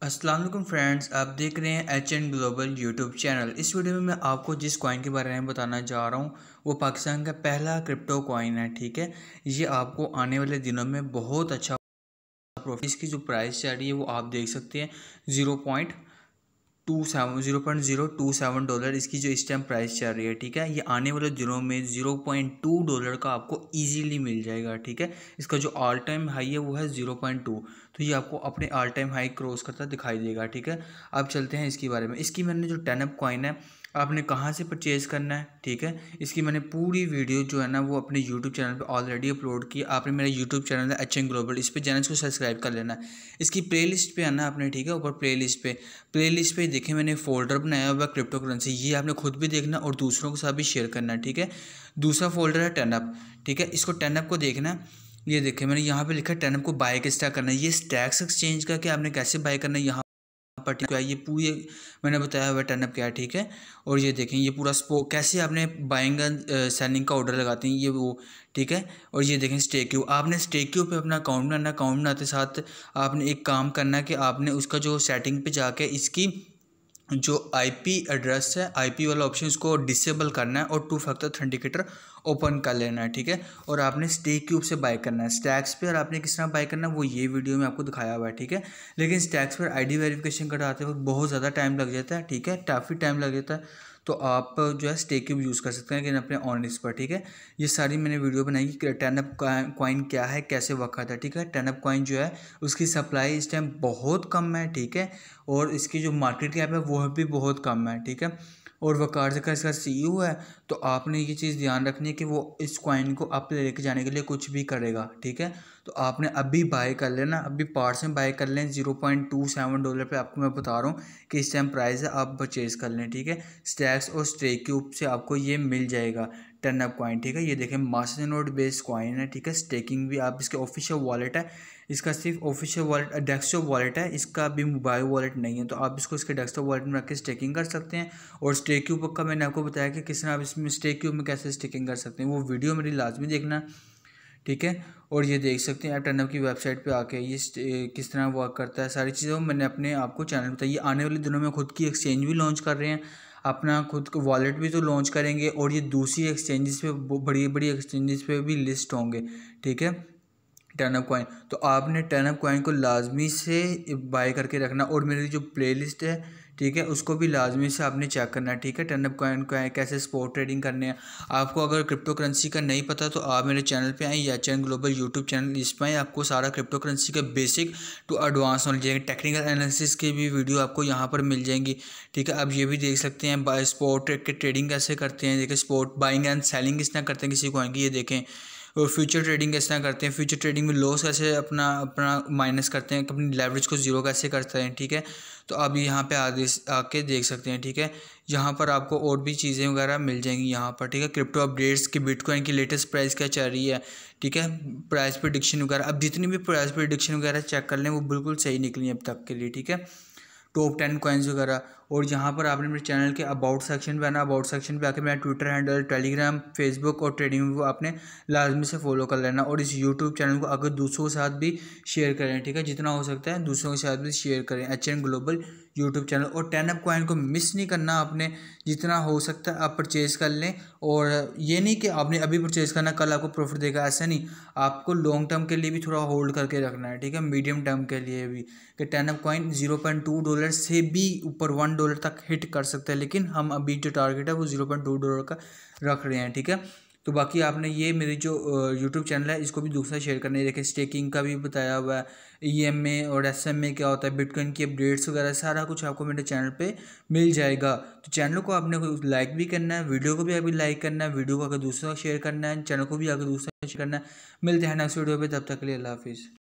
अस्सलाम वालेकुम फ्रेंड्स, आप देख रहे हैं H N global YouTube channel. इस वीडियो में मैं आपको जिस कॉइन के बारे में बताना जा रहा हूँ वो पाकिस्तान का पहला क्रिप्टो कॉइन है। ठीक है, ये आपको आने वाले दिनों में बहुत अच्छा प्रॉफिट, इसकी जो प्राइस चल रही है वो आप देख सकते हैं 0.27 इसकी जो इस टाइम प्राइस चल रही है। ठीक है, ये आने वाले दिनों में $0.2 का आपको इजीली मिल जाएगा। ठीक है, इसका जो ऑल टाइम हाई है वो है 0.2, तो ये आपको अपने ऑल टाइम हाई क्रॉस करता दिखाई देगा। ठीक है, अब चलते हैं इसके बारे में। इसकी मैंने जो 10 अप कॉइन है आपने कहाँ से परचेज़ करना है, ठीक है, इसकी मैंने पूरी वीडियो जो है ना वो अपने यूट्यूब चैनल पे ऑलरेडी अपलोड की। आपने मेरा यूट्यूब चैनल है एच एन ग्लोबल, इस पे चैनल को सब्सक्राइब कर लेना है। इसकी प्लेलिस्ट पे आना आपने, ठीक है, ऊपर प्लेलिस्ट पे देखें मैंने फोल्डर बनाया हुआ क्रिप्टो करेंसी, ये आपने खुद भी देखना और दूसरों के साथ भी शेयर करना है। ठीक है, दूसरा फोल्डर है 10 अप। ठीक है, इसको 10 अप को देखना है। ये देखें मैंने यहाँ पे लिखा है 10 अप को बाय किस तरह करना है। ये स्टैक्स एक्सचेंज का कि आपने कैसे बाय करना है यहाँ पर, ठीक है, ये पूरी मैंने बताया हुआ 10 अप क्या है। ठीक है, और ये देखें ये पूरा कैसे आपने बाइंग एंड सेलिंग का ऑर्डर लगाते हैं ये वो। ठीक है, और ये देखें स्टेक्यू, आपने स्टेक्यू पे अपना अकाउंट बनाना। अकाउंट बनाते साथ आपने एक काम करना है कि आपने उसका जो सेटिंग पे जाके इसकी जो आईपी एड्रेस है, आईपी वाला ऑप्शन इसको डिसेबल करना है और 2 फैक्टर ऑथेंटिकेटर ओपन कर लेना है। ठीक है, और आपने स्टेक क्यूब से बाय करना है स्टैक्स पे, और आपने किस तरह बाय करना है वो ये वीडियो में आपको दिखाया हुआ है। ठीक है, लेकिन स्टैक्स पर आईडी वेरिफिकेशन कराते वक्त बहुत ज़्यादा टाइम लग जाता है। ठीक है, काफ़ी टाइम लग जाता है, तो आप जो है स्टेक क्यूब यूज़ कर सकते हैं लेकिन अपने ऑनलिस्ट पर। ठीक है, ये सारी मैंने वीडियो बनाई कि 10 अप कॉइन क्या है, कैसे वर्क आता है। ठीक है, 10 अप कॉइन जो है उसकी सप्लाई इस टाइम बहुत कम है। ठीक है, और इसकी जो मार्केट कैप है वो भी बहुत कम है। ठीक है, और वकार का इसका सीईओ है, तो आपने ये चीज़ ध्यान रखनी है कि वो इस कॉइन को आप लेके जाने के लिए कुछ भी करेगा। ठीक है, तो आपने अभी बाय कर लेना, अभी पार्ट्स में बाय कर लें। $0.27 पे आपको मैं बता रहा हूँ कि इस टाइम प्राइस है, आप परचेज़ कर लें। ठीक है, स्टैक्स और स्टेक क्यूब से आपको ये मिल जाएगा 10 अप कॉइन। ठीक है, ये देखें मास्टर नोड बेस्ड कॉइन है। ठीक है, स्टेकिंग भी आप इसके ऑफिशियल वॉलेट है, इसका सिर्फ ऑफिशियल वॉलेट डेस्कटॉप वॉलेट है, इसका भी मोबाइल वॉलेट नहीं है, तो आप इसको इसके डेस्कटॉप वॉलेट में रख के स्टेकिंग कर सकते हैं। और स्टेक क्यूब का मैंने आपको बताया कि किस तरह आप इसमें स्टेक क्यूब में कैसे स्टेकिंग कर सकते हैं, वो वीडियो मेरी लाजमी देखना। ठीक है, और ये देख सकते हैं आप 10 अप की वेबसाइट पे आके ये किस तरह वर्क करता है, सारी चीज़ें मैंने अपने आपको चैनल बताई। ये आने वाले दिनों में खुद की एक्सचेंज भी लॉन्च कर रहे हैं, अपना खुद का वॉलेट भी तो लॉन्च करेंगे, और ये दूसरी एक्सचेंजेस पे बड़ी बड़ी एक्सचेंजेस पे भी लिस्ट होंगे। ठीक है, 10 अप कॉइन, तो आपने 10 अप कॉइन को लाजमी से बाय करके रखना, और मेरी जो प्लेलिस्ट है, ठीक है, उसको भी लाजमी से आपने चेक करना है। ठीक है, 10 अप कॉइन को कैसे स्पॉट ट्रेडिंग करने हैं। आपको अगर क्रिप्टो करेंसी का नहीं पता तो आप मेरे चैनल पे आएँ, या चैनल ग्लोबल यूट्यूब चैनल, इस पर आपको सारा क्रिप्टो करेंसी का बेसिक टू एडवांस नॉलेज है, टेक्निकल एनालिसिस की भी वीडियो आपको यहाँ पर मिल जाएंगी। ठीक है, आप ये भी देख सकते हैं बाय स्पॉट के ट्रेडिंग कैसे करते हैं। देखिए स्पॉट बाइंग एंड सेलिंग किस तरह करते हैं किसी कॉइन की, ये देखें। और फ्यूचर ट्रेडिंग किस तरह करते हैं, फ्यूचर ट्रेडिंग में लॉस कैसे अपना अपना माइनस करते हैं, अपनी लेवरेज को जीरो कैसे करते हैं। ठीक है, तो आप यहाँ पे आके देख सकते हैं। ठीक है, यहाँ पर आपको और भी चीज़ें वगैरह मिल जाएंगी यहाँ पर। ठीक है, क्रिप्टो अपडेट्स की बिटकॉइन की लेटेस्ट प्राइस क्या चल रही है। ठीक है, प्राइस प्रेडिक्शन वगैरह, अब जितनी भी प्राइस प्रेडिक्शन वगैरह चेक कर लें वो बिल्कुल सही निकली अब तक के लिए। ठीक है, टॉप 10 कॉइन्स वगैरह। और यहाँ पर आपने मेरे चैनल के अबाउट सेक्शन पे आना, अबाउट सेक्शन पे आके मेरा ट्विटर हैंडल, टेलीग्राम, फेसबुक और ट्रेडिंग वो आपने लाजमी से फॉलो कर लेना, और इस यूट्यूब चैनल को अगर दूसरों के साथ भी शेयर करें। ठीक है, जितना हो सकता है दूसरों के साथ भी शेयर करें, H N global YouTube channel. और 10 अप कॉइन को मिस नहीं करना आपने, जितना हो सकता है आप परचेज़ कर लें। और ये नहीं कि आपने अभी परचेज़ करना कल आपको प्रॉफिट देगा, ऐसा नहीं, आपको लॉन्ग टर्म के लिए भी थोड़ा होल्ड करके रखना है। ठीक है, मीडियम टर्म के लिए भी, कि 10 अप कॉइन $0.2 से भी ऊपर $1 तक हिट कर सकता है, लेकिन हम अभी जो टारगेट है वो $0.2 का रख रहे हैं। ठीक है, तो बाकी आपने ये मेरी जो यूट्यूब चैनल है इसको भी दूसरा शेयर करना है। देखिए स्टेकिंग का भी बताया हुआ है, ईएमए और एसएमए क्या होता है, बिटकॉइन की अपडेट्स वगैरह सारा कुछ आपको मेरे चैनल पे मिल जाएगा। तो चैनल को आपने लाइक भी करना है, वीडियो को भी अभी लाइक करना है, वीडियो को अगर दूसरा शेयर करना है, चैनल को भी अगर दूसरा शेयर करना है। मिलते हैं नेक्स्ट वीडियो पे, तब तक के लिए अल्लाह हाफिज़।